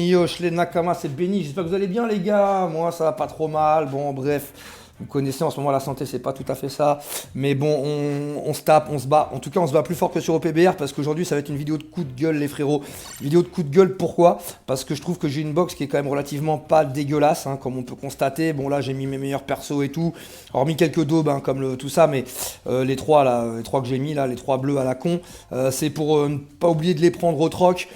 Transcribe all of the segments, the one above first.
Yosh, les Nakama, c'est béni. J'espère que vous allez bien, les gars. Moi, ça va pas trop mal. Bon, bref. Vous connaissez, en ce moment, la santé, c'est pas tout à fait ça. Mais bon, on se tape, on se bat. En tout cas, on se bat plus fort que sur OPBR parce qu'aujourd'hui, ça va être une vidéo de coup de gueule, les frérots. Vidéo de coup de gueule, pourquoi? Parce que je trouve que j'ai une box qui est quand même relativement pas dégueulasse, hein, comme on peut constater. Bon, là, j'ai mis mes meilleurs persos et tout. Hormis quelques daubes, hein, comme tout ça. Mais les trois, là, les trois que j'ai mis, là, les trois bleus à la con, c'est pour ne pas oublier de les prendre au troc.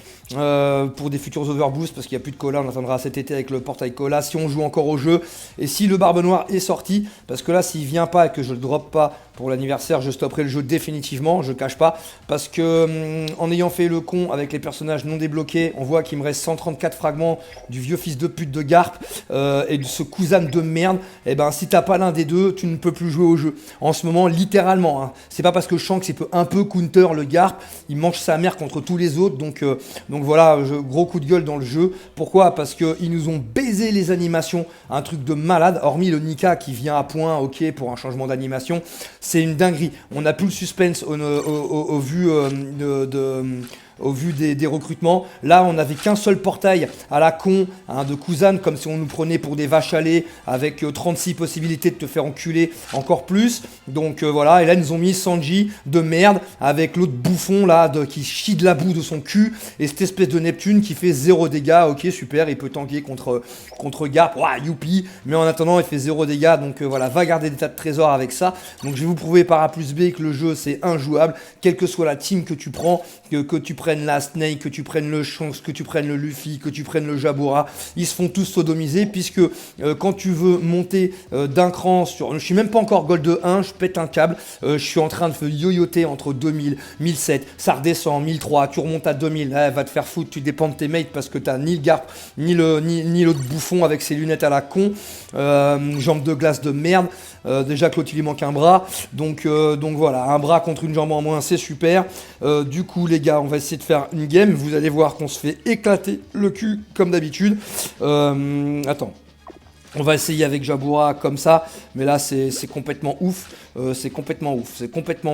Pour des futurs overboosts parce qu'il n'y a plus de cola, on attendra cet été avec le portail cola si on joue encore au jeu et si le Barbe Noire est sorti, parce que là s'il vient pas et que je le drop pas pour l'anniversaire, je stopperai le jeu définitivement, je cache pas, parce que en ayant fait le con avec les personnages non débloqués, on voit qu'il me reste 134 fragments du vieux fils de pute de Garp et de ce cousin de merde. Et ben si t'as pas l'un des deux, tu ne peux plus jouer au jeu en ce moment, littéralement, hein. C'est pas parce que Shanks il peut un peu counter le Garp, il mange sa mère contre tous les autres, donc voilà, gros coup de gueule dans le jeu. Pourquoi? Parce qu'ils nous ont baisé les animations, un truc de malade, hormis le Nika qui vient à point, ok, pour un changement d'animation. C'est une dinguerie. On n'a plus le suspense au vu au vu des recrutements. Là, on n'avait qu'un seul portail à la con, hein, de Kuzan, comme si on nous prenait pour des vaches à lait, avec 36 possibilités de te faire enculer encore plus. Donc voilà, et là, ils nous ont mis Sanji de merde, avec l'autre bouffon là, qui chie de la boue de son cul, et cette espèce de Neptune qui fait 0 dégâts. Ok, super, il peut tanker contre Garp, ouah, youpi, mais en attendant, il fait 0 dégâts, donc voilà, va garder des tas de trésors avec ça. Donc je vais vous prouver par A plus B que le jeu, c'est injouable, quelle que soit la team que tu prends, que tu prennes la Snake, que tu prennes le Shanks, que tu prennes le Luffy, que tu prennes le Jabura, ils se font tous sodomiser, puisque quand tu veux monter d'un cran sur... Je suis même pas encore Gold 1, je pète un câble, je suis en train de yo-yoter entre 2000, 1007, ça redescend, 1003, tu remontes à 2000, va te faire foutre, tu dépends de tes mates parce que t'as ni le Garp, ni l'autre bouffon avec ses lunettes à la con, jambe de glace de merde, déjà que l'autre il lui manque un bras, donc voilà, un bras contre une jambe en moins, c'est super. Du coup les gars, on va essayer de faire une game, vous allez voir qu'on se fait éclater le cul comme d'habitude. Attends. On va essayer avec Jabura comme ça, mais là c'est complètement ouf, c'est complètement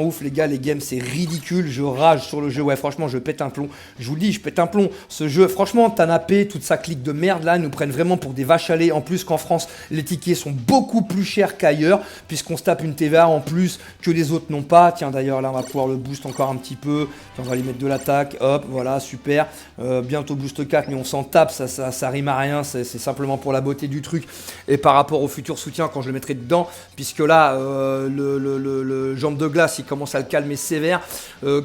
ouf les gars, les games c'est ridicule, je rage sur le jeu, ouais franchement je pète un plomb, je vous le dis, je pète un plomb, ce jeu, franchement Tanapé, toute sa clique de merde là, nous prennent vraiment pour des vaches à lait, en plus qu'en France les tickets sont beaucoup plus chers qu'ailleurs, puisqu'on se tape une TVA en plus que les autres n'ont pas. Tiens d'ailleurs là on va pouvoir le boost encore un petit peu, on va lui mettre de l'attaque, hop, voilà, super, bientôt boost 4, mais on s'en tape, ça rime à rien, c'est simplement pour la beauté du truc. Et par rapport au futur soutien quand je le mettrai dedans, puisque là le jambe de glace il commence à le calmer sévère.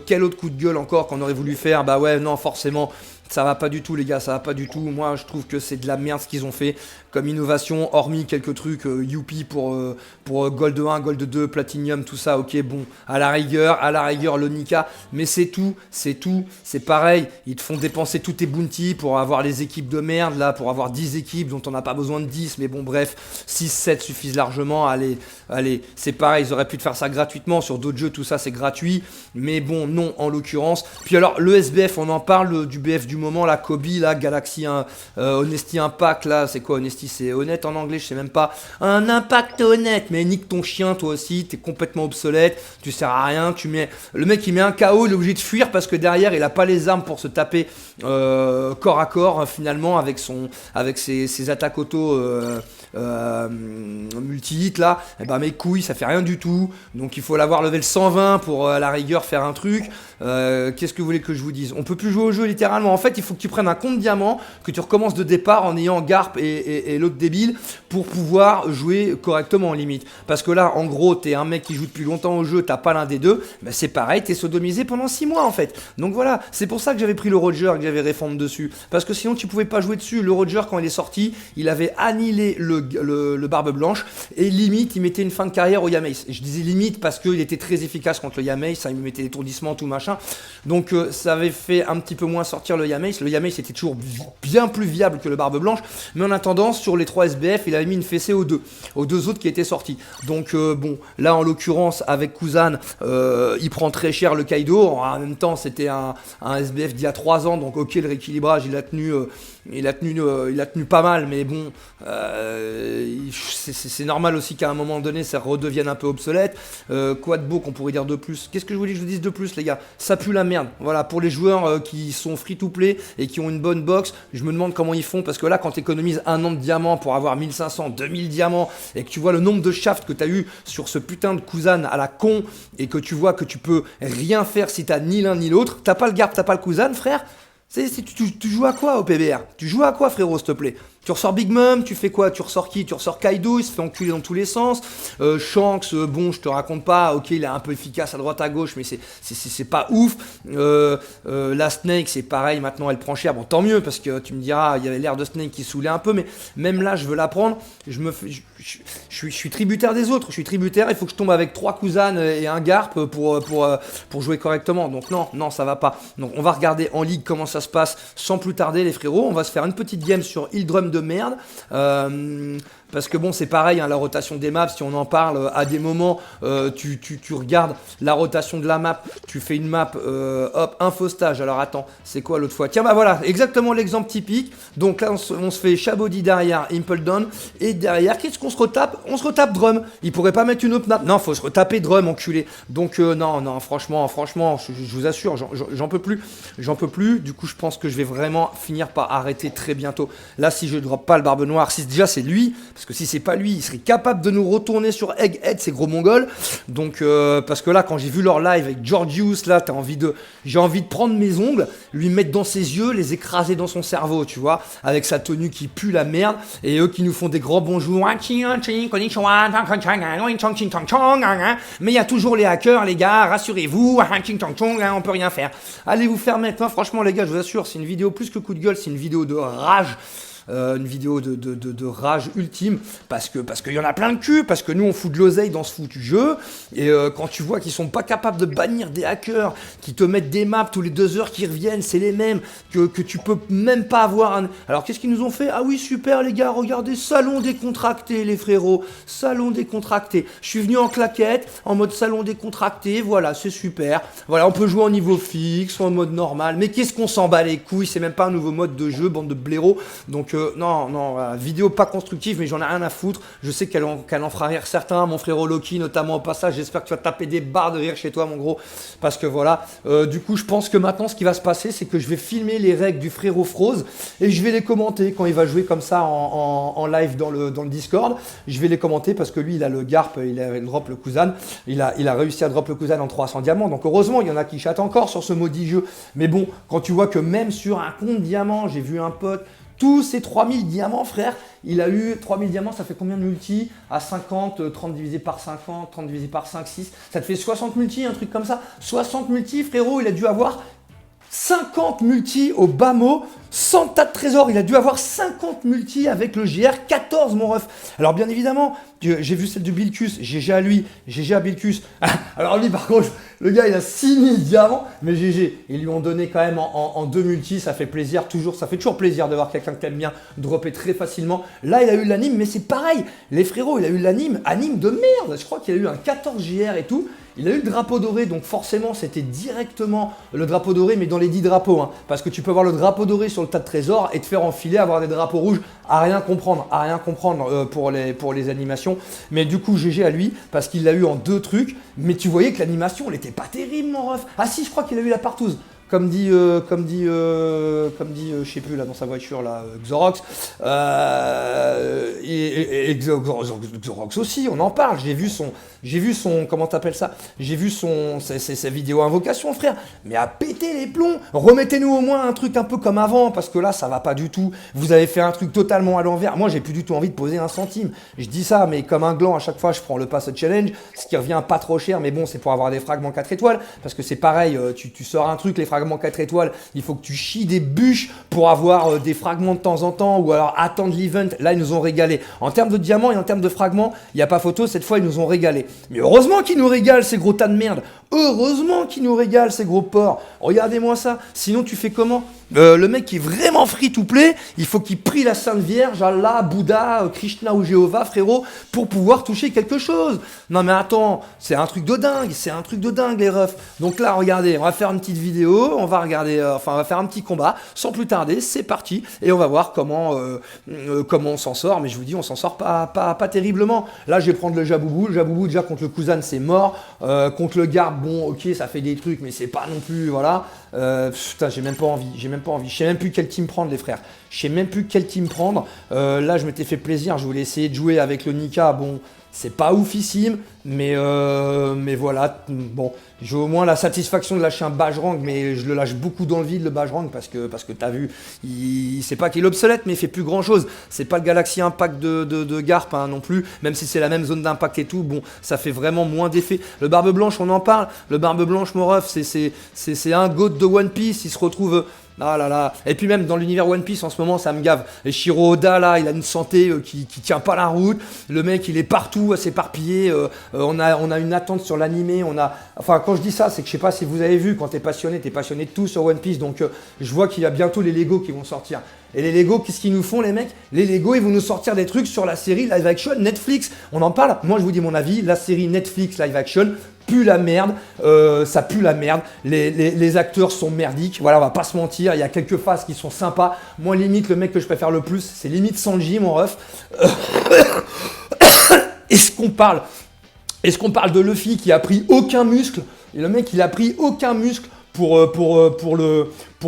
Quel autre coup de gueule encore qu'on aurait voulu faire? Bah ouais, non forcément ça va pas du tout les gars, ça va pas du tout. Moi je trouve que c'est de la merde ce qu'ils ont fait comme innovation, hormis quelques trucs youpi pour Gold 1, Gold 2, Platinum, tout ça, ok, bon, à la rigueur le Nika, mais c'est tout, c'est pareil, ils te font dépenser tous tes bounties pour avoir les équipes de merde, là, pour avoir 10 équipes dont on n'a pas besoin de 10, mais bon, bref, 6, 7 suffisent largement, allez, c'est pareil, ils auraient pu te faire ça gratuitement, sur d'autres jeux, tout ça, c'est gratuit, mais bon, non, en l'occurrence. Puis alors, le SBF, on en parle du BF du moment, la Kobe, là, Galaxy Honesty Impact, là, c'est quoi Honesty? C'est honnête en anglais, je sais même pas. Un impact honnête, mais nique ton chien toi aussi, t'es complètement obsolète, tu sers à rien, tu mets... Le mec il met un KO, il est obligé de fuir parce que derrière il a pas les armes pour se taper corps à corps hein, finalement avec ses attaques auto multi-hit là, et ben mes couilles ça fait rien du tout, donc il faut l'avoir level 120 pour à la rigueur faire un truc. Qu'est-ce que vous voulez que je vous dise? On peut plus jouer au jeu littéralement, en fait il faut que tu prennes un compte diamant, que tu recommences de départ en ayant Garp et l'autre débile pour pouvoir jouer correctement en limite. Parce que là, en gros, t'es un mec qui joue depuis longtemps au jeu, t'as pas l'un des deux, bah c'est pareil, t'es sodomisé pendant 6 mois en fait. Donc voilà, c'est pour ça que j'avais pris le Roger et que j'avais réforme dessus. Parce que sinon, tu pouvais pas jouer dessus. Le Roger, quand il est sorti, il avait annihilé le Barbe Blanche et limite, il mettait une fin de carrière au Yamace. Et je disais limite parce qu'il était très efficace contre le Yamace, ça, il me mettait l'étourdissement, tout machin. Donc ça avait fait un petit peu moins sortir le Yamace. Le Yamace était toujours bien plus viable que le Barbe Blanche, mais en attendant, sur les 3 SBF, il avait mis une fessée aux deux autres qui étaient sortis. Donc bon, là en l'occurrence avec Kuzan, il prend très cher le Kaido. En même temps, c'était un SBF d'il y a 3 ans, donc ok, le rééquilibrage, il a tenu pas mal, mais bon, c'est normal aussi qu'à un moment donné, ça redevienne un peu obsolète. Quoi de beau qu'on pourrait dire de plus? Qu'est-ce que je voulais que je vous dise de plus, les gars? Ça pue la merde. Voilà, pour les joueurs qui sont free to play play et qui ont une bonne box, je me demande comment ils font, parce que là, quand tu économises un an de diamants pour avoir 1500, 2000 diamants, et que tu vois le nombre de shafts que tu as eu sur ce putain de Kuzan à la con, et que tu vois que tu peux rien faire si t'as ni l'un ni l'autre, t'as pas le Garp, t'as pas le Kuzan, frère. Tu joues à quoi au PBR? Tu joues à quoi, frérot, s'il te plaît? Tu ressors Big Mom, tu fais quoi? Tu ressors qui? Tu ressors Kaido, il se fait enculer dans tous les sens. Shanks, bon, je te raconte pas, ok, il est un peu efficace à droite à gauche, mais c'est pas ouf. La Snake, c'est pareil, maintenant elle prend cher. Bon, tant mieux, parce que tu me diras, il y avait l'air de Snake qui saoulait un peu, mais même là, je veux la prendre. Je suis tributaire des autres, je suis tributaire, il faut que je tombe avec 3 Kuzan et un Garp pour jouer correctement. Donc non, ça va pas. Donc on va regarder en ligue comment ça se passe sans plus tarder, les frérots. On va se faire une petite game sur Hildrum de merde. Parce que bon, c'est pareil, hein, la rotation des maps, si on en parle, à des moments, tu regardes la rotation de la map, tu fais une map, hop, infostage. Alors attends, c'est quoi l'autre fois? Tiens, bah voilà, exactement l'exemple typique. Donc là, on se fait Chabody derrière, Impledon, et derrière, qu'est-ce qu'on se retape? On se retape Drum. Il pourrait pas mettre une autre map. Non, faut se retaper Drum, enculé. Donc non, franchement, je vous assure, j'en peux plus. J'en peux plus. Du coup, je pense que je vais vraiment finir par arrêter très bientôt. Là, si je drop pas le Barbe Noire, si déjà c'est lui, parce que si c'est pas lui, il serait capable de nous retourner sur Egghead, ces gros mongols. Donc, parce que là, quand j'ai vu leur live avec Georgius, là, j'ai envie de prendre mes ongles, lui mettre dans ses yeux, les écraser dans son cerveau, tu vois, avec sa tenue qui pue la merde, et eux qui nous font des grands bonjours. Mais il y a toujours les hackers, les gars, rassurez-vous, on peut rien faire. Allez vous faire mettre, franchement, les gars, je vous assure, c'est une vidéo plus que coup de gueule, c'est une vidéo de rage. Une vidéo de rage ultime, parce qu'il y en a plein de cul, parce que nous on fout de l'oseille dans ce foutu jeu, et quand tu vois qu'ils sont pas capables de bannir des hackers, qui te mettent des maps tous les 2 heures qui reviennent, c'est les mêmes, que tu peux même pas avoir un... Alors qu'est-ce qu'ils nous ont fait? Ah oui, super les gars, regardez, salon décontracté les frérots, salon décontracté, je suis venu en claquette, en mode salon décontracté, voilà, c'est super, voilà, on peut jouer en niveau fixe, ou en mode normal, mais qu'est-ce qu'on s'en bat les couilles, c'est même pas un nouveau mode de jeu, bande de blaireaux. Donc non, vidéo pas constructive, mais j'en ai rien à foutre. Je sais qu'elle en fera rire certains, mon frérot Loki notamment au passage. J'espère que tu vas taper des barres de rire chez toi, mon gros, parce que voilà. Du coup, je pense que maintenant, ce qui va se passer, c'est que je vais filmer les règles du frérot Froze et je vais les commenter quand il va jouer comme ça en live dans le Discord. Je vais les commenter parce que lui, il a le Garp, il a drop le Kuzan, il a réussi à drop le Kuzan en 300 diamants. Donc heureusement, il y en a qui chattent encore sur ce maudit jeu. Mais bon, quand tu vois que même sur un compte diamant, j'ai vu un pote. Tous ces 3000 diamants, frère, il a eu 3000 diamants, ça fait combien de multi? À 50, 30 divisé par 50, 30 divisé par 5, 6, ça te fait 60 multi, un truc comme ça. 60 multi, frérot, il a dû avoir 50 multi au bas mot, 100 tas de trésors, il a dû avoir 50 multi avec le GR14, mon ref. Alors bien évidemment, j'ai vu celle de Bilkus, GG à lui, GG à Bilkus. Alors lui par contre, le gars il a 6000 diamants, mais GG, ils lui ont donné quand même en 2 multi, ça fait plaisir, ça fait toujours plaisir de voir quelqu'un que t'aimes bien dropper très facilement. Là il a eu l'anime, mais c'est pareil, les frérots, il a eu l'anime, anime de merde, je crois qu'il a eu un 14 GR et tout. Il a eu le drapeau doré, donc forcément c'était directement le drapeau doré, mais dans les 10 drapeaux, hein, parce que tu peux avoir le drapeau doré sur le tas de trésors et te faire enfiler, avoir des drapeaux rouges, à rien comprendre pour les animations. Mais du coup GG à lui, parce qu'il l'a eu en 2 trucs, mais tu voyais que l'animation elle était pas terrible, mon ref. Ah si, je crois qu'il a eu la partouze. Comme dit, je sais plus là dans sa voiture là, Xorox, et Xorox aussi, on en parle. J'ai vu son, comment t'appelles ça? J'ai vu sa vidéo invocation, frère. Mais à péter les plombs. Remettez-nous au moins un truc un peu comme avant, parce que là ça va pas du tout. Vous avez fait un truc totalement à l'envers. Moi j'ai plus du tout envie de poser un centime. Je dis ça, mais comme un gland à chaque fois je prends le pass challenge, ce qui revient pas trop cher, mais bon c'est pour avoir des fragments 4 étoiles, parce que c'est pareil, tu sors un truc, les fragments 4 étoiles, il faut que tu chies des bûches pour avoir des fragments de temps en temps, ou alors attendre l'event. Là ils nous ont régalé en termes de diamants et en termes de fragments, il n'y a pas photo, cette fois ils nous ont régalé. Mais heureusement qu'ils nous régalent, ces gros tas de merde, heureusement qu'ils nous régalent, ces gros porcs. Regardez-moi ça, sinon tu fais comment? Le mec qui est vraiment free to play, il faut qu'il prie la Sainte Vierge, Allah, Bouddha, Krishna ou Jéhovah, frérot, pour pouvoir toucher quelque chose. Non mais attends, c'est un truc de dingue les refs. Donc là, regardez, on va faire une petite vidéo, on va regarder, on va faire un petit combat, sans plus tarder, c'est parti, et on va voir comment on s'en sort. Mais je vous dis, on s'en sort pas terriblement. Là, je vais prendre le Jaboubou déjà contre le Kuzan, c'est mort. Contre le Garb, bon, ok, ça fait des trucs, mais c'est pas non plus, voilà. Putain, j'ai même pas envie même pas envie. Je sais même plus quel team prendre, les frères. Je sais même plus quel team prendre. Là, je m'étais fait plaisir. Je voulais essayer de jouer avec le Nika. Bon, c'est pas oufissime, mais voilà. Bon, j'ai au moins la satisfaction de lâcher un Bajrang, mais je le lâche beaucoup dans le vide, le Bajrang, parce que t'as vu, c'est pas qu'il est obsolète, mais il fait plus grand chose. C'est pas le Galaxy Impact de Garp hein, non plus, même si c'est la même zone d'impact et tout. Bon, ça fait vraiment moins d'effet. Le Barbe Blanche, on en parle. Le Barbe Blanche, mon ref, c'est un goat de One Piece. Il se retrouve. Ah là là. Et puis même dans l'univers One Piece en ce moment ça me gave. Et Shiro Oda là il a une santé qui tient pas la route. Le mec il est partout à s'éparpiller. On a une attente sur l'animé. Enfin quand je dis ça c'est que je sais pas si vous avez vu quand t'es passionné de tout sur One Piece. Donc je vois qu'il y a bientôt les Lego qui vont sortir. Et les Lego qu'est-ce qu'ils nous font les mecs? Les Lego ils vont nous sortir des trucs sur la série live action Netflix. On en parle. Moi je vous dis mon avis. La série Netflix live action pue la merde, ça pue la merde, les acteurs sont merdiques, voilà on va pas se mentir, il y a quelques phases qui sont sympas, moi limite le mec que je préfère le plus c'est limite Sanji mon ref. Est-ce qu'on parle de Luffy qui a pris aucun muscle, et le mec il a pris aucun muscle pour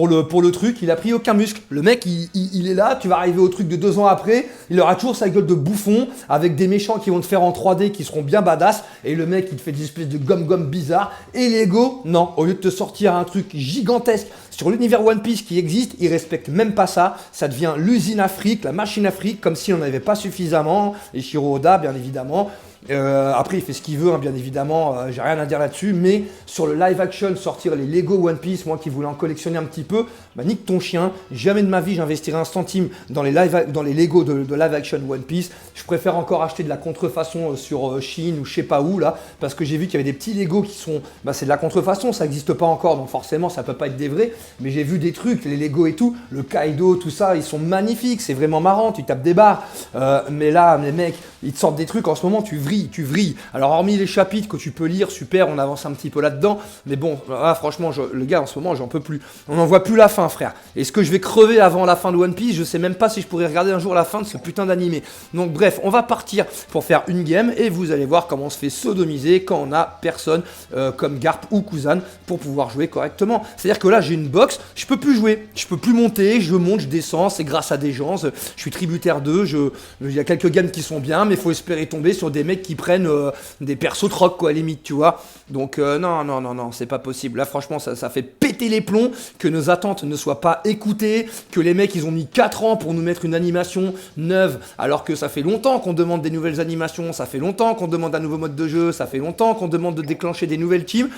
le truc, il a pris aucun muscle. Le mec, il est là, tu vas arriver au truc de 2 ans après, il aura toujours sa gueule de bouffon, avec des méchants qui vont te faire en 3D, qui seront bien badass, et le mec, il te fait des espèces de gomme-gomme bizarres. Et Lego, non, au lieu de te sortir un truc gigantesque sur l'univers One Piece qui existe, il respecte même pas ça. Ça devient l'usine Afrique, la machine Afrique, comme si on n'avait pas suffisamment. Et Shiro Oda, bien évidemment. Après il fait ce qu'il veut hein, bien évidemment, j'ai rien à dire là-dessus, mais sur le live action sortir les Lego One Piece, moi qui voulais en collectionner un petit peu, bah nique ton chien, jamais de ma vie j'investirai un centime dans les Lego de live action One Piece. Je préfère encore acheter de la contrefaçon sur Chine ou je sais pas où là, parce que j'ai vu qu'il y avait des petits Lego qui sont, bah c'est de la contrefaçon, ça n'existe pas encore donc forcément ça peut pas être des vrais, mais j'ai vu des trucs, les Lego et tout, le Kaido, tout ça, ils sont magnifiques, c'est vraiment marrant, tu tapes des barres, mais là les mecs, ils te sortent des trucs en ce moment, tu vrilles. Alors hormis les chapitres que tu peux lire, super, on avance un petit peu là-dedans, mais bon, là, franchement, le gars en ce moment, j'en peux plus. On n'en voit plus la fin, frère. Est-ce que je vais crever avant la fin de One Piece? Je sais même pas si je pourrais regarder un jour la fin de ce putain d'animé. Donc bref, on va partir pour faire une game et vous allez voir comment on se fait sodomiser quand on a personne comme Garp ou Kuzan pour pouvoir jouer correctement. C'est-à-dire que là, j'ai une box, je peux plus jouer, je peux plus monter, je monte, je descends, c'est grâce à des gens, je suis tributaire d'eux, il y a quelques games qui sont bien, mais il faut espérer tomber sur des mecs qui prennent des persos troc quoi, à limite, tu vois. Donc non, c'est pas possible. Là, franchement, ça fait péter les plombs que nos attentes ne soient pas écoutées, que les mecs, ils ont mis 4 ans pour nous mettre une animation neuve, alors que ça fait longtemps qu'on demande des nouvelles animations, ça fait longtemps qu'on demande un nouveau mode de jeu, ça fait longtemps qu'on demande de déclencher des nouvelles teams.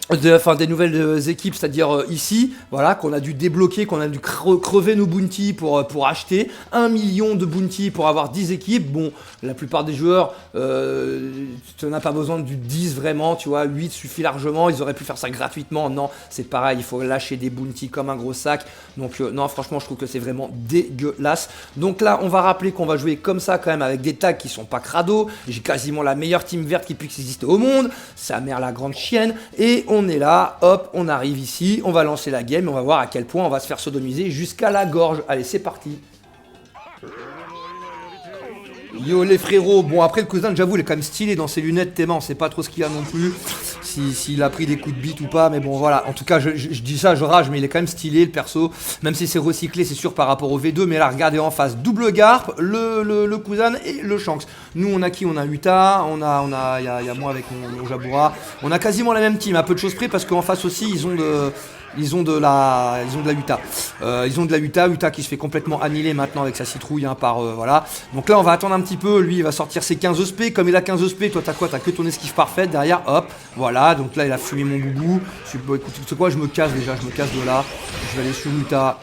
Des nouvelles équipes, c'est-à-dire ici, voilà, qu'on a dû débloquer, qu'on a dû crever nos bounties pour acheter 1 million de bounties pour avoir 10 équipes. Bon, la plupart des joueurs, tu n'as pas besoin du 10 vraiment, tu vois, 8 suffit largement, ils auraient pu faire ça gratuitement. Non, c'est pareil, il faut lâcher des bounties comme un gros sac. Donc non, franchement, je trouve que c'est vraiment dégueulasse. Donc là, on va rappeler qu'on va jouer comme ça quand même avec des tags qui sont pas crado. J'ai quasiment la meilleure team verte qui puisse exister au monde. Sa mère la grande chienne. Et on est là, hop, on arrive ici, on va lancer la game et on va voir à quel point on va se faire sodomiser jusqu'à la gorge. Allez, c'est parti. Yo les frérots, bon après le cousin j'avoue il est quand même stylé dans ses lunettes Théma, on sait pas trop ce qu'il a non plus, s'il a pris des coups de bite ou pas, mais bon voilà, en tout cas je dis ça, je rage, mais il est quand même stylé le perso, même si c'est recyclé c'est sûr par rapport au V2, mais là regardez en face, double Garp, le cousin et le Shanks. Nous on a qui? On a Uta, il y a moi avec mon Jabura, on a quasiment la même team, à peu de choses près parce qu'en face aussi ils ont de la Uta. Ils ont de la Uta qui se fait complètement annihiler maintenant avec sa citrouille voilà. Donc là on va attendre un petit peu, lui il va sortir ses 15 SP, comme il a 15 SP, toi t'as quoi? T'as que ton esquive parfaite derrière, hop, voilà, donc là il a fumé mon boubou. Bon écoute, tu sais quoi, je me casse de là, je vais aller sur Uta.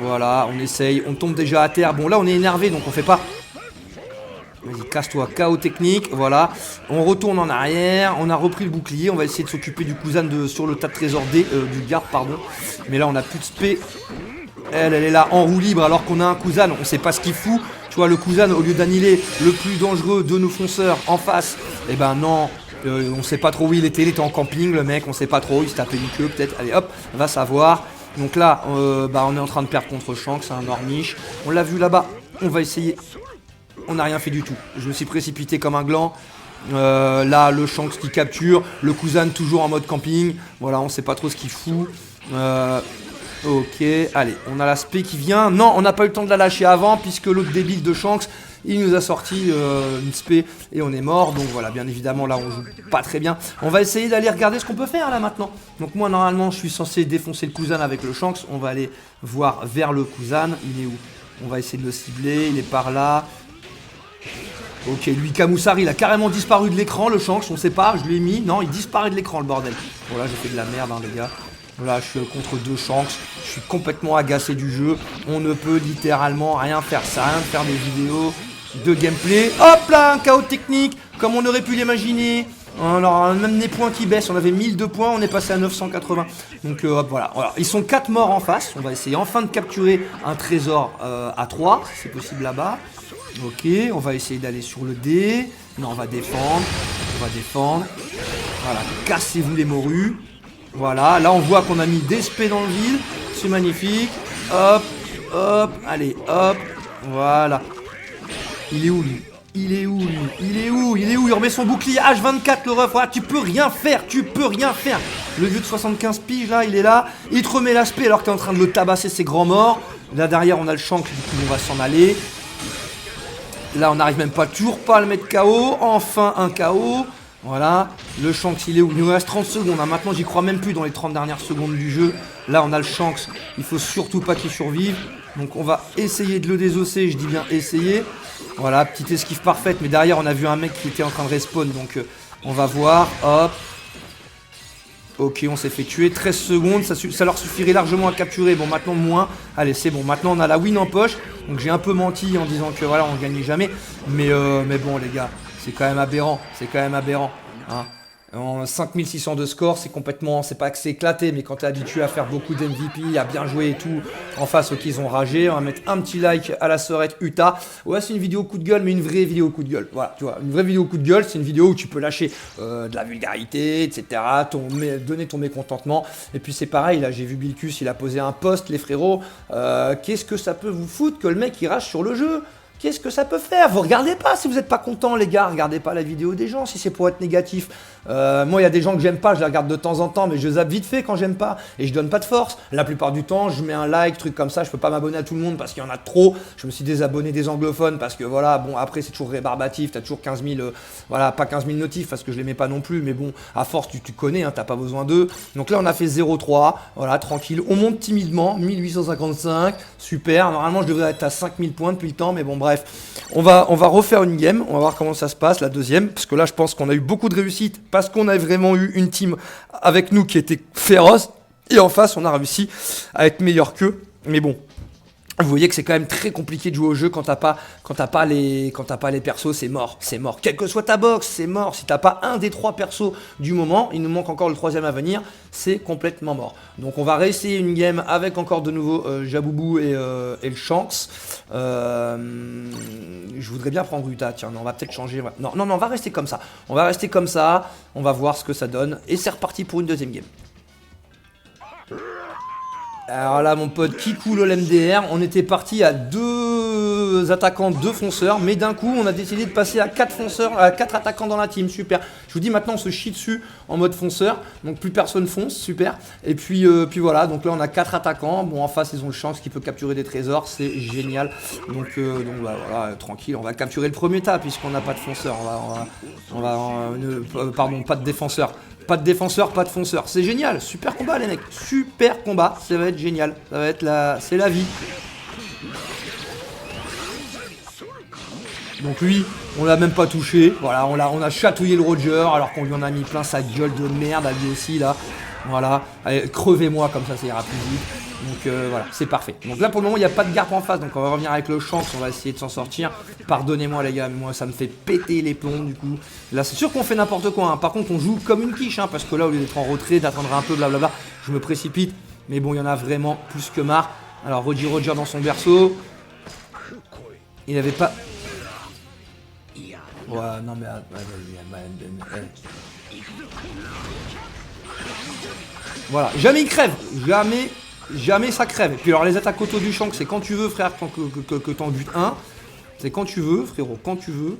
Voilà, on essaye, on tombe déjà à terre, bon là on est énervé donc on fait pas. Vas-y, casse-toi, KO technique, voilà. On retourne en arrière, on a repris le bouclier, on va essayer de s'occuper du cousin sur le tas de trésors du Garp, pardon. Mais là, on a plus de spé. Elle est là en roue libre alors qu'on a un cousin, on sait pas ce qu'il fout. Tu vois, le cousin, au lieu d'annihiler le plus dangereux de nos fonceurs en face, eh ben non, on sait pas trop où il était en camping, le mec, on sait pas trop, il se tapait une queue peut-être. Allez hop, on va savoir. Donc là, on est en train de perdre contre Shanks, c'est un Normiche. On l'a vu là-bas, on va essayer. On n'a rien fait du tout. Je me suis précipité comme un gland. Là, le Shanks qui capture. Le cousin toujours en mode camping. Voilà, on sait pas trop ce qu'il fout. Ok, allez, on a la spé qui vient. Non, on n'a pas eu le temps de la lâcher avant, puisque l'autre débile de Shanks, il nous a sorti une spé et on est mort. Donc voilà, bien évidemment, là, on joue pas très bien. On va essayer d'aller regarder ce qu'on peut faire, là, maintenant. Donc moi, normalement, je suis censé défoncer le Kuzan avec le Shanks. On va aller voir vers le Kuzan. Il est où? On va essayer de le cibler. Il est par là. Ok, lui, Kamusari, il a carrément disparu de l'écran, le Shanks. On sait pas, je lui ai mis. Non, il disparaît de l'écran, le bordel. Voilà, j'ai fait de la merde, hein, les gars. Là, je suis contre deux Shanks, je suis complètement agacé du jeu. On ne peut littéralement rien faire. Ça sert à rien de faire des vidéos de gameplay. Hop là, un chaos technique, comme on aurait pu l'imaginer. Alors, même des points qui baissent. On avait 1002 points, on est passé à 980. Donc, hop, voilà. Ils sont 4 morts en face. On va essayer enfin de capturer un trésor à 3, si c'est possible là-bas. Ok, on va essayer d'aller sur le dé. Non, on va défendre. On va défendre. Voilà, cassez-vous les morues. Voilà, là on voit qu'on a mis des spés dans le vide, c'est magnifique. Hop, hop, allez, hop, voilà. Il est où lui? Il est où lui? Il est où? Il est où? Il remet son bouclier H24 le ref, voilà, tu peux rien faire, tu peux rien faire. Le vieux de 75 piges là, il est là, il te remet l'aspect alors que t'es en train de le tabasser, ses grands morts. Là derrière on a le Shanks, du coup on va s'en aller. Là on n'arrive même pas, toujours pas à le mettre KO, enfin un KO. Voilà, le Shanks il est où? Il nous reste 30 secondes, hein. Maintenant j'y crois même plus dans les 30 dernières secondes du jeu. Là on a le Shanks, il faut surtout pas qu'il survive. Donc on va essayer de le désosser, je dis bien essayer. Voilà, petite esquive parfaite, mais derrière on a vu un mec qui était en train de respawn. Donc on va voir, hop. Ok, on s'est fait tuer, 13 secondes, ça leur suffirait largement à capturer. Bon maintenant moins, allez c'est bon, maintenant on a la win en poche. Donc j'ai un peu menti en disant que voilà on gagnait jamais. Mais bon les gars. C'est quand même aberrant, hein. En 5600 de score, c'est complètement, c'est pas que c'est éclaté, mais quand t'es habitué à faire beaucoup d'MVP, à bien jouer et tout, en face, ok, ils ont ragé. On va mettre un petit like à la sœurette Uta. Ouais, c'est une vidéo coup de gueule, mais une vraie vidéo coup de gueule. Voilà, tu vois, une vraie vidéo coup de gueule, c'est une vidéo où tu peux lâcher de la vulgarité, etc., donner ton mécontentement. Et puis c'est pareil, là, j'ai vu Bilkus, il a posé un post, les frérots. Qu'est-ce que ça peut vous foutre que le mec il rage sur le jeu? Qu'est-ce que ça peut faire? Vous regardez pas si vous n'êtes pas content, les gars. Regardez pas la vidéo des gens si c'est pour être négatif. Moi, il y a des gens que j'aime pas, je les regarde de temps en temps, mais je zappe vite fait quand j'aime pas. Et je donne pas de force. La plupart du temps, je mets un like, truc comme ça. Je peux pas m'abonner à tout le monde parce qu'il y en a trop. Je me suis désabonné des anglophones parce que voilà, bon, après, c'est toujours rébarbatif. T'as toujours 15 000, voilà, pas 15 000 notifs parce que je les mets pas non plus. Mais bon, à force, tu connais, hein, t'as pas besoin d'eux. Donc là, on a fait 0,3. Voilà, tranquille. On monte timidement, 1855. Super. Normalement, je devrais être à 5000 points depuis le temps, mais bon, bref. On va refaire une game, on va voir comment ça se passe, la deuxième, parce que là je pense qu'on a eu beaucoup de réussite, parce qu'on a vraiment eu une team avec nous qui était féroce, et en face on a réussi à être meilleur qu'eux, mais bon. Vous voyez que c'est quand même très compliqué de jouer au jeu quand t'as pas les persos, c'est mort. Quelle que soit ta box, c'est mort. Si t'as pas un des 3 persos du moment, il nous manque encore le 3e à venir, c'est complètement mort. Donc on va réessayer une game avec encore de nouveau Jaboubou et le Shanks. Je voudrais bien prendre Uta, tiens, non, on va peut-être changer. Non, on va rester comme ça. On va voir ce que ça donne. Et c'est reparti pour une deuxième game. Alors là mon pote qui coule l'MDR, on était parti à 2 attaquants, 2 fonceurs, mais d'un coup on a décidé de passer à 4 fonceurs, à 4 attaquants dans la team, super. Je vous dis maintenant on se chie dessus en mode fonceur, donc plus personne fonce, super. Et puis voilà, donc là on a 4 attaquants, bon en face ils ont le Shanks qui peut capturer des trésors, c'est génial. Donc bah, voilà, tranquille, on va capturer le premier tas puisqu'on n'a pas de fonceur, pardon, pas de défenseur. Pas de défenseur, pas de fonceur. C'est génial, super combat les mecs. Super combat, ça va être génial. Ça va être c'est la vie. Donc lui, on l'a même pas touché. Voilà, on a chatouillé le Roger alors qu'on lui en a mis plein sa gueule de merde à lui aussi là. Voilà, allez, crevez-moi comme ça ira plus vite. Donc voilà, c'est parfait. Donc là pour le moment il n'y a pas de garde en face, donc on va revenir avec le Shanks, on va essayer de s'en sortir. Pardonnez-moi les gars, mais moi ça me fait péter les plombs du coup. Là c'est sûr qu'on fait n'importe quoi, hein. Par contre on joue comme une quiche, hein, parce que là au lieu d'être en retrait, d'attendre un peu, blablabla, je me précipite. Mais bon il y en a vraiment plus que marre. Alors Roger dans son berceau. Il avait pas... Ouais, non mais... Voilà, jamais il crève, jamais ça crève. Et puis alors les attaques auto du Shanks, c'est quand tu veux frère, que t'en butes un. C'est quand tu veux frérot, quand tu veux.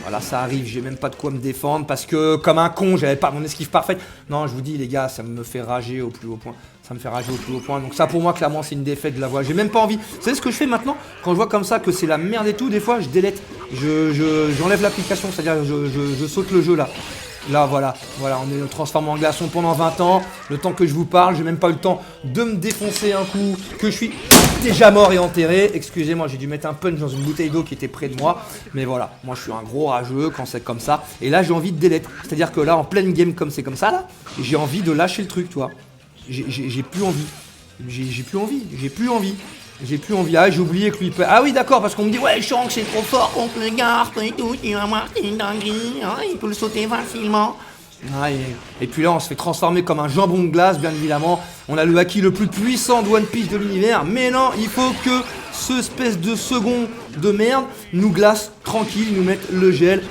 Voilà, ça arrive, j'ai même pas de quoi me défendre parce que comme un con, j'avais pas mon esquive parfaite. Non, je vous dis les gars, ça me fait rager au plus haut point. Ça me fait rager au plus haut point. Donc ça pour moi clairement c'est une défaite de la voix. J'ai même pas envie. Vous savez ce que je fais maintenant? Quand je vois comme ça que c'est la merde et tout, des fois je délète. J'enlève l'application, c'est-à-dire je saute le jeu là. Là voilà, on est transformé en glaçon pendant 20 ans. Le temps que je vous parle, j'ai même pas eu le temps de me défoncer un coup. Que je suis déjà mort et enterré. Excusez-moi, j'ai dû mettre un punch dans une bouteille d'eau qui était près de moi. Mais voilà, moi je suis un gros rageux quand c'est comme ça. Et là j'ai envie de délète. C'est-à-dire que là en pleine game comme c'est comme ça là, j'ai envie de lâcher le truc, tu vois. J'ai plus envie. J'ai plus envie. Ah, j'ai oublié que lui. Ah oui, d'accord, parce qu'on me dit, ouais, Shanks c'est trop fort contre le garde et tout, tu vas voir, c'est une dinguerie, hein, il peut le sauter facilement. Ah, et puis là, on se fait transformer comme un jambon de glace, bien évidemment. On a le haki le plus puissant de One Piece de l'univers. Mais non, il faut que ce espèce de second de merde nous glace tranquille, nous mette le gel.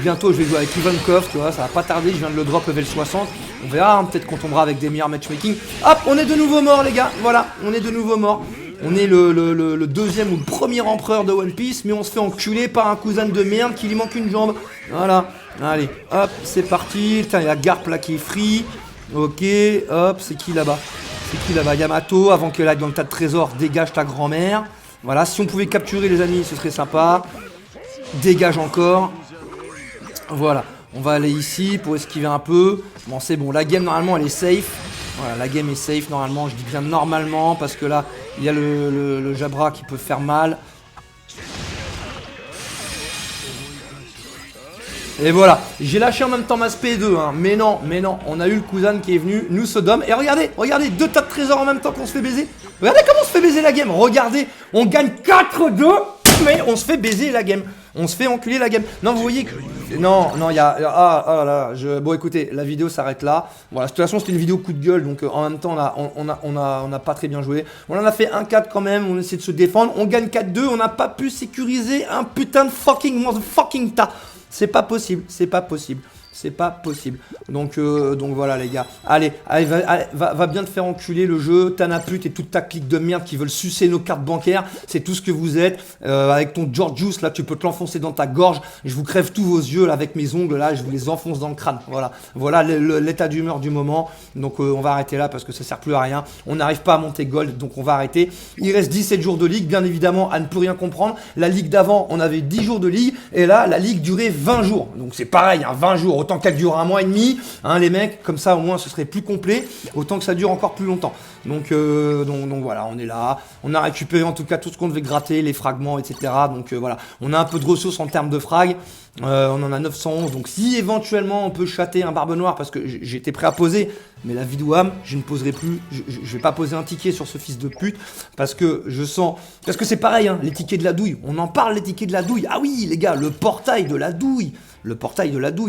Bientôt je vais jouer avec Ivankov, tu vois, ça va pas tarder, je viens de le drop level 60. On verra, hein, peut-être qu'on tombera avec des meilleurs matchmaking. Hop, on est de nouveau mort les gars, voilà, on est de nouveau mort. On est le deuxième ou le premier empereur de One Piece, mais on se fait enculer par un cousin de merde qui lui manque une jambe. Voilà, allez, hop, c'est parti. Putain, il y a Garp là qui est free. Ok, hop, c'est qui là-bas? Yamato, avant qu'elle aille dans le tas de trésors, dégage ta grand-mère. Voilà, si on pouvait capturer les amis, ce serait sympa. Dégage encore. Voilà, on va aller ici pour esquiver un peu. Bon, c'est bon, la game normalement elle est safe. Voilà, la game est safe normalement, je dis bien normalement parce que là, il y a le Jabra qui peut faire mal. Et voilà, j'ai lâché en même temps ma SP2, hein. Mais non, on a eu le cousin qui est venu, nous Sodome. Et regardez, deux tas de trésors en même temps qu'on se fait baiser. Regardez comment on se fait baiser la game, regardez, on gagne 4-2, mais on se fait baiser la game. On se fait enculer la game. Non, vous voyez que... Non, il y a... Ah là, bon, écoutez, la vidéo s'arrête là. Voilà, de toute façon, c'était une vidéo coup de gueule, donc en même temps, on a pas très bien joué. On en a fait 1-4 quand même, on essaie de se défendre. On gagne 4-2, on n'a pas pu sécuriser un putain de fucking tas. C'est pas possible. Donc voilà les gars. Allez, va bien te faire enculer le jeu. Tanapute et toute ta clique de merde qui veulent sucer nos cartes bancaires. C'est tout ce que vous êtes. Avec ton Georgius là, tu peux te l'enfoncer dans ta gorge. Je vous crève tous vos yeux là avec mes ongles là. Je vous les enfonce dans le crâne. Voilà l'état d'humeur du moment. Donc on va arrêter là parce que ça sert plus à rien. On n'arrive pas à monter gold, donc on va arrêter. Il reste 17 jours de ligue, bien évidemment, à ne plus rien comprendre. La ligue d'avant, on avait 10 jours de ligue. Et là, la ligue durait 20 jours. Donc c'est pareil, hein, 20 jours. Autant qu'elle dure un mois et demi, hein, les mecs, comme ça au moins ce serait plus complet, autant que ça dure encore plus longtemps. Donc voilà, on est là, on a récupéré en tout cas tout ce qu'on devait gratter, les fragments, etc. Donc voilà, on a un peu de ressources en termes de frag, on en a 911, donc si éventuellement on peut chatter un barbe noire, parce que j'étais prêt à poser, mais la vie d'Ouham, je ne poserai plus, je vais pas poser un ticket sur ce fils de pute, parce que je sens, parce que c'est pareil, hein, les tickets de la douille, on en parle les tickets de la douille, ah oui les gars, le portail de la douille,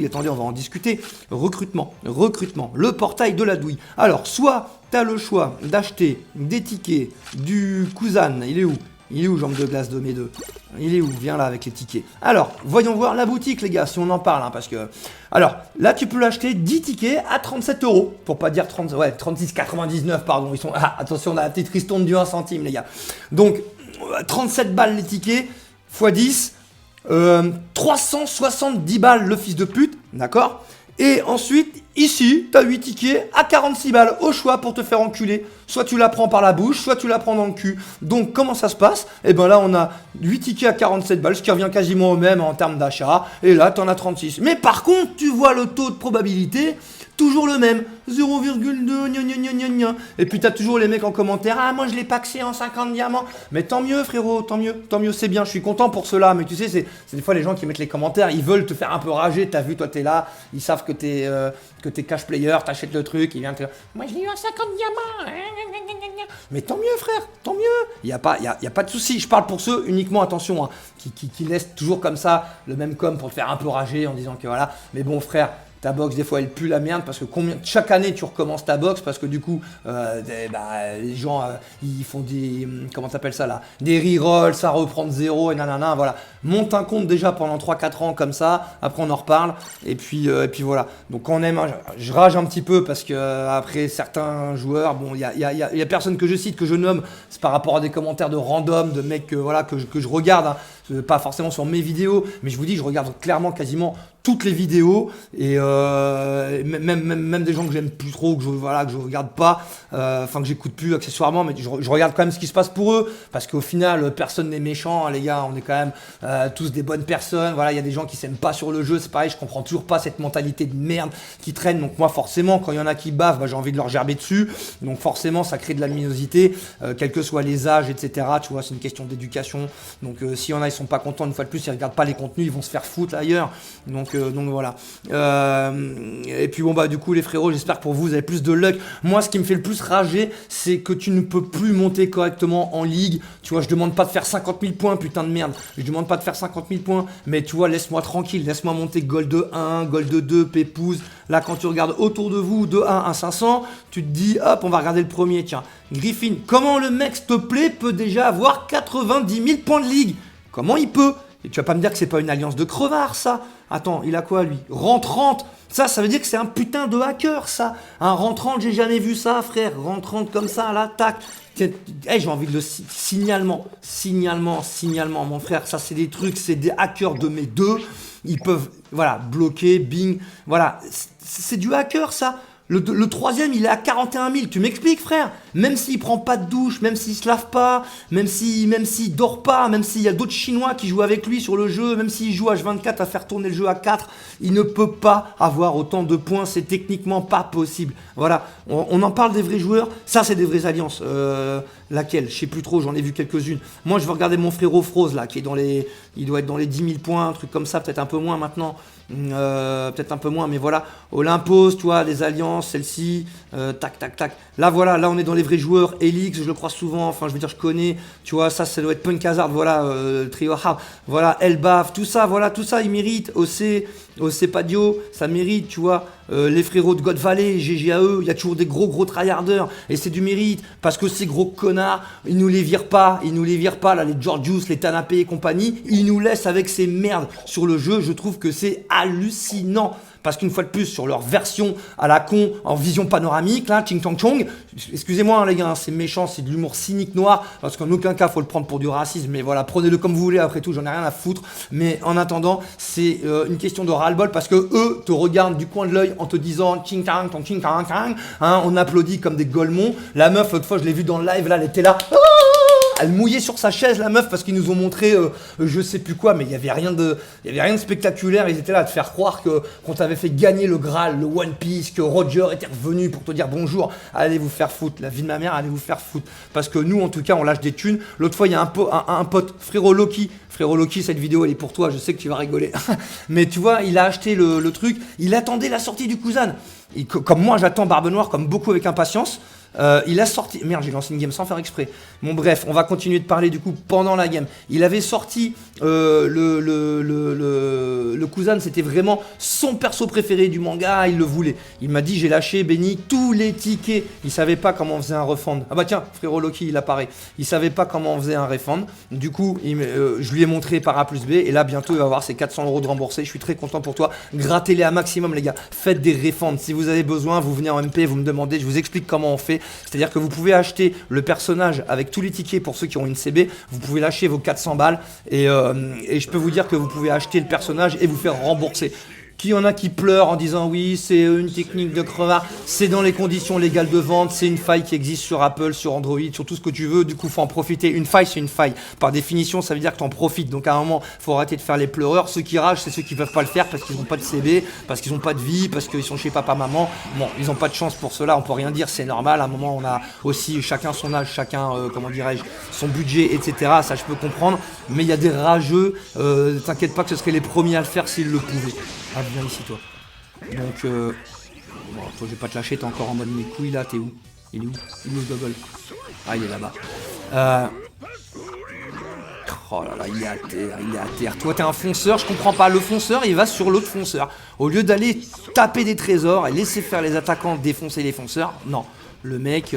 attendez, on va en discuter. Recrutement, le portail de la douille. Alors, soit tu as le choix d'acheter des tickets du Kuzan, il est où, jambe de glace de mes deux? Il est où? Viens là avec les tickets. Alors, voyons voir la boutique, les gars, si on en parle, hein, parce que... Alors, là, tu peux l'acheter 10 tickets à 37 €, pour pas dire 36,99, pardon. Ils sont... Ah, attention, on a la petite ristourne du 1 centime, les gars. Donc, 37 balles les tickets, x 10... 370 balles le fils de pute, d'accord? Et ensuite, ici, t'as 8 tickets à 46 balles au choix pour te faire enculer. Soit tu la prends par la bouche, soit tu la prends dans le cul. Donc, comment ça se passe? Et ben là, on a 8 tickets à 47 balles, ce qui revient quasiment au même en termes d'achat. Et là, t'en as 36. Mais par contre, tu vois le taux de probabilité, toujours le même. 0,2, gna gna gna gna. Et puis, t'as toujours les mecs en commentaire. Ah, moi, je l'ai paxé en 50 diamants. Mais tant mieux, frérot, tant mieux, c'est bien. Je suis content pour cela. Mais tu sais, c'est des fois les gens qui mettent les commentaires, ils veulent te faire un peu rager. T'as vu, toi, t'es là. Ils savent que t'es cash player, t'achètes le truc. Ils viennent te dire, moi, je l'ai eu en 50 diamants. Mais tant mieux, frère, tant mieux. Il n'y a pas de souci. Je parle pour ceux uniquement, attention, hein, qui laissent toujours comme ça le même com pour te faire un peu rager en disant que voilà. Mais bon, frère, ta box, des fois, elle pue la merde parce que chaque année, tu recommences ta box parce que du coup, les gens, ils font des, comment t'appelles ça là, des rerolls, ça reprend de zéro et nanana, voilà. Monte un compte déjà pendant 3-4 ans comme ça, après on en reparle et puis voilà. Donc quand on aime, je rage un petit peu parce que après certains joueurs, bon, il y a personne que je cite, que je nomme, c'est par rapport à des commentaires de random, de mecs voilà, que je regarde, hein, pas forcément sur mes vidéos, mais je vous dis, je regarde clairement quasiment toutes les vidéos et même des gens que j'aime plus trop, que je regarde pas, enfin que j'écoute plus accessoirement, mais je regarde quand même ce qui se passe pour eux, parce qu'au final personne n'est méchant, hein, les gars, on est quand même tous des bonnes personnes. Voilà, il y a des gens qui s'aiment pas sur le jeu, c'est pareil, je comprends toujours pas cette mentalité de merde qui traîne. Donc moi forcément quand il y en a qui bavent, j'ai envie de leur gerber dessus, donc forcément ça crée de l'aminosité, quels que soient les âges, etc. Tu vois, c'est une question d'éducation. Donc s'il y en a, ils sont pas contents, une fois de plus, ils regardent pas les contenus, ils vont se faire foutre ailleurs. Donc voilà. Et puis bon du coup les frérots, j'espère que pour vous avez plus de luck. Moi ce qui me fait le plus rager, c'est que tu ne peux plus monter correctement en ligue. Tu vois, je demande pas de faire 50 000 points, putain de merde. Je demande pas de faire 50 000 points, mais tu vois, laisse-moi tranquille, laisse-moi monter Gold 1, Gold 2, Pépouze. Là quand tu regardes autour de vous de 1 à 500, tu te dis hop, on va regarder le premier. Tiens, Griffin, comment le mec s'il te plaît peut déjà avoir 90 000 points de ligue? Comment il peut? Et tu vas pas me dire que c'est pas une alliance de crevards, ça? Attends, il a quoi, lui? Rang 30. Ça veut dire que c'est un putain de hacker, ça. Un rang 30, j'ai jamais vu ça, frère. Rang 30 comme ça, là, tac. Hey, j'ai envie de le signalement, mon frère. Ça, c'est des trucs, c'est des hackers de mes deux. Ils peuvent, voilà, bloquer, bing. Voilà, c'est du hacker, ça. Le troisième, il est à 41 000. Tu m'expliques, frère? Même s'il prend pas de douche, même s'il se lave pas, même s'il dort pas, même s'il y a d'autres Chinois qui jouent avec lui sur le jeu, même s'il joue H24 à faire tourner le jeu à 4, il ne peut pas avoir autant de points. C'est techniquement pas possible. Voilà, on en parle des vrais joueurs. Ça, c'est des vraies alliances. Laquelle? Je sais plus trop, j'en ai vu quelques-unes. Moi, je vais regarder mon frérot Froze, là, qui est il doit être dans les 10 000 points, un truc comme ça, peut-être un peu moins maintenant. Peut-être un peu moins, mais voilà. Olympos, tu vois, les alliances, celle-ci, tac, tac, tac. Là, voilà, là, on est dans les vrais joueurs. Elix, je le crois souvent, enfin, je veux dire, je connais, tu vois, ça doit être Punk Hazard, voilà, Trio Hard, voilà, Elbaf, tout ça, voilà, tout ça, ils méritent. OC Padio, ça mérite, tu vois. Les frérots de God Valley, GGAE, il y a toujours des gros tryharders, et c'est du mérite, parce que ces gros connards, ils nous les virent pas, là, les Georgius, les Tanapé et compagnie, ils nous laissent avec ces merdes sur le jeu. Je trouve que c'est hallucinant. Parce qu'une fois de plus, sur leur version à la con, en vision panoramique, là, Ching Chong Chong, excusez-moi les gars, c'est méchant, c'est de l'humour cynique noir, parce qu'en aucun cas, faut le prendre pour du racisme, mais voilà, prenez-le comme vous voulez, après tout, j'en ai rien à foutre. Mais en attendant, c'est une question de ras-le-bol, parce que eux te regardent du coin de l'œil en te disant Ching Chang Chong Ching Chang Chang, hein, on applaudit comme des golemons. La meuf, l'autre fois, je l'ai vue dans le live, là, elle était là. Elle mouillait sur sa chaise, la meuf, parce qu'ils nous ont montré je sais plus quoi, mais il y avait rien de spectaculaire. Ils étaient là à te faire croire qu'on t'avait fait gagner le Graal, le One Piece, que Roger était revenu pour te dire bonjour. Allez vous faire foutre, la vie de ma mère, allez vous faire foutre. Parce que nous, en tout cas, on lâche des thunes. L'autre fois, il y a un pote, frérot Loki, cette vidéo, elle est pour toi, je sais que tu vas rigoler. Mais tu vois, il a acheté le truc, il attendait la sortie du Kuzan. Comme moi, j'attends Barbe Noire, comme beaucoup avec impatience. Il a sorti... Merde, j'ai lancé une game sans faire exprès. Bon bref, on va continuer de parler du coup pendant la game. Il avait sorti le Kuzan, c'était vraiment son perso préféré du manga, il le voulait. Il m'a dit, j'ai lâché, Benny, tous les tickets. Il savait pas comment on faisait un refund. Ah bah tiens, frérot Loki, il apparaît. Il savait pas comment on faisait un refund. Du coup, je lui ai montré par A plus B. Et là, bientôt, il va avoir ses 400 € de remboursés. Je suis très content pour toi. Grattez-les à maximum, les gars. Faites des refunds. Si vous avez besoin, vous venez en MP, vous me demandez, je vous explique comment on fait. C'est-à-dire que vous pouvez acheter le personnage avec tous les tickets pour ceux qui ont une CB. Vous pouvez lâcher vos 400 balles. Et je peux vous dire que vous pouvez acheter le personnage et vous faire rembourser. Qu'il y en a qui pleurent en disant oui, c'est une technique de crevard, c'est dans les conditions légales de vente, c'est une faille qui existe sur Apple, sur Android, sur tout ce que tu veux, du coup faut en profiter. Une faille, c'est une faille. Par définition, ça veut dire que tu en profites. Donc à un moment, faut arrêter de faire les pleureurs. Ceux qui ragent, c'est ceux qui peuvent pas le faire parce qu'ils n'ont pas de CB, parce qu'ils n'ont pas de vie, parce qu'ils sont chez papa-maman. Bon, ils n'ont pas de chance pour cela, on peut rien dire, c'est normal. À un moment, on a aussi chacun son âge, chacun, comment dirais-je, son budget, etc. Ça, je peux comprendre. Mais il y a des rageux, t'inquiète pas que ce seraient les premiers à le faire s'ils le pouvaient. Ah, viens ici, toi. Donc, bon, toi, je vais pas te lâcher, t'es encore en mode mes couilles là, t'es où? Il est où? Il est où ce gogol? Ah, il est là-bas. Oh là là, il est à terre. Toi, t'es un fonceur, je comprends pas. Le fonceur, il va sur l'autre fonceur. Au lieu d'aller taper des trésors et laisser faire les attaquants défoncer les fonceurs, non. Le mec,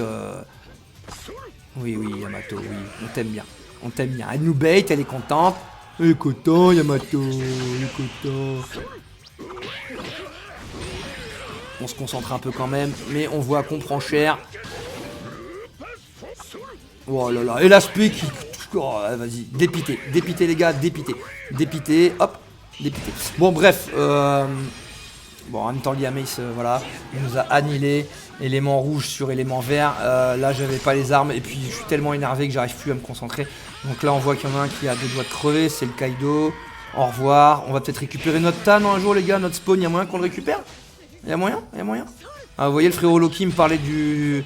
oui, Yamato, oui, on t'aime bien. On t'aime bien. Elle nous bait, elle est contente. Elle est contente, Yamato, elle est contente. On se concentre un peu quand même, mais on voit qu'on prend cher. Oh là là, et l'aspect qui... Oh, vas-y, dépité les gars, dépité, hop. Dépité. Bon, bref. Bon, en même temps, Liam Ace, voilà, il nous a annihilé. Élément rouge sur élément vert. Là, j'avais pas les armes. Et puis, je suis tellement énervé que j'arrive plus à me concentrer. Donc là, on voit qu'il y en a un qui a 2 doigts de crever. C'est le Kaido. Au revoir. On va peut-être récupérer notre Tan un jour, les gars. Notre spawn, il y a moyen qu'on le récupère? Il y a moyen? Il y a moyen? Ah, vous voyez, le frérot Loki me parlait du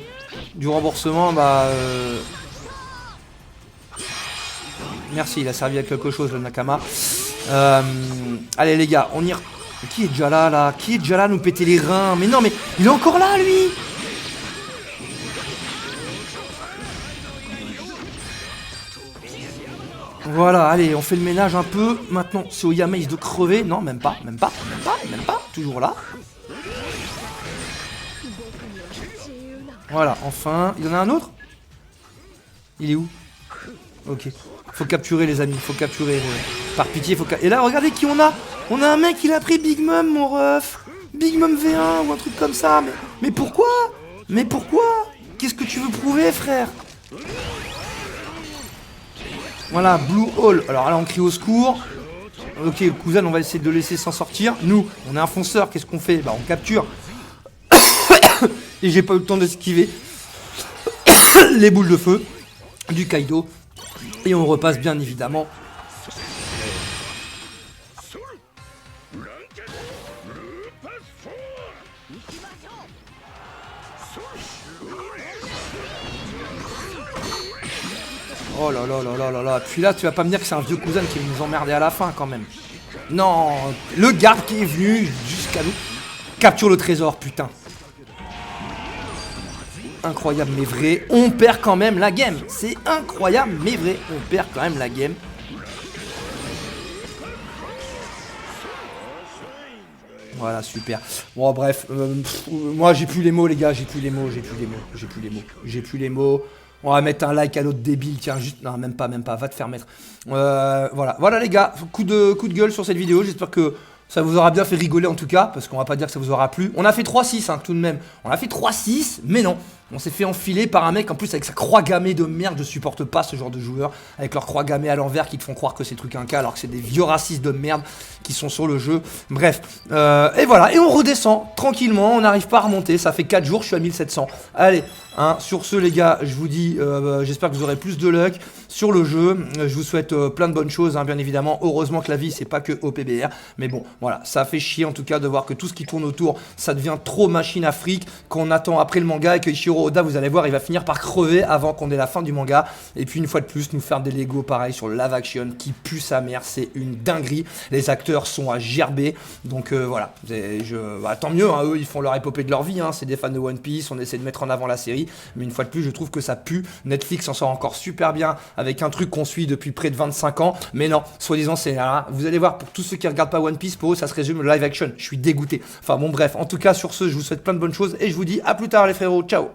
remboursement. Bah. Merci, il a servi à quelque chose, le Nakama. Allez, les gars, on y. Qui est déjà là? Qui est déjà là à nous péter les reins? Mais non, mais il est encore là, lui! Voilà, allez, on fait le ménage un peu. Maintenant, c'est au Liam Ace de crever. Non, même pas. Toujours là. Voilà, enfin. Il y en a un autre? Il est où? Ok. Faut capturer, les amis. Faut capturer. Par pitié, faut capturer. Et là, regardez qui on a. On a un mec, il a pris Big Mom, mon ref. Big Mom V1 ou un truc comme ça. Mais pourquoi? Mais pourquoi? Qu'est-ce que tu veux prouver, frère? Voilà, Blue Hole. Alors là, on crie au secours. Ok, cousin, on va essayer de le laisser s'en sortir. Nous, on est un fonceur. Qu'est-ce qu'on fait? Bah, on capture. Et j'ai pas eu le temps d'esquiver les boules de feu du Kaido. Et on repasse bien évidemment. Oh là là là là là là. Puis là, tu vas pas me dire que c'est un vieux cousin qui va nous emmerder à la fin quand même. Non, le garde qui est venu jusqu'à nous. Capture le trésor, putain. Incroyable mais vrai. On perd quand même la game. C'est incroyable mais vrai. On perd quand même la game. Voilà, super. Bon, bref. Moi, j'ai plus les mots, les gars. J'ai plus les mots. On va mettre un like à l'autre débile. Tiens, juste. Non, même pas. Va te faire mettre. Voilà, les gars. Coup de gueule sur cette vidéo. J'espère que ça vous aura bien fait rigoler en tout cas. Parce qu'on va pas dire que ça vous aura plu. On a fait 3-6, hein, tout de même. On a fait 3-6, mais non. On s'est fait enfiler par un mec en plus avec sa croix gammée de merde. Je supporte pas ce genre de joueurs avec leur croix gammée à l'envers qui te font croire que c'est truc un cas alors que c'est des vieux racistes de merde qui sont sur le jeu. Bref, et voilà, et on redescend tranquillement, on n'arrive pas à remonter. Ça fait 4 jours, je suis à 1700. Allez, hein, sur ce les gars, je vous dis, j'espère que vous aurez plus de luck sur le jeu. Je vous souhaite plein de bonnes choses, hein, bien évidemment. Heureusement que la vie c'est pas que au PBR, mais bon, voilà, ça fait chier en tout cas de voir que tout ce qui tourne autour, ça devient trop machine Afrique, qu'on attend après le manga et que Ichiro Oda, vous allez voir, il va finir par crever avant qu'on ait la fin du manga. Et puis une fois de plus, nous faire des Lego pareil sur le live action qui pue sa mère, c'est une dinguerie. Les acteurs sont à gerber, donc voilà. Tant mieux, hein, eux ils font leur épopée de leur vie, hein, c'est des fans de One Piece, on essaie de mettre en avant la série, mais une fois de plus, je trouve que ça pue. Netflix en sort encore super bien avec un truc qu'on suit depuis près de 25 ans, mais non, soi-disant c'est là. Vous allez voir, pour tous ceux qui regardent pas One Piece, pour eux ça se résume le live action. Je suis dégoûté. Enfin bon bref, en tout cas sur ce, je vous souhaite plein de bonnes choses et je vous dis à plus tard les frérots, ciao.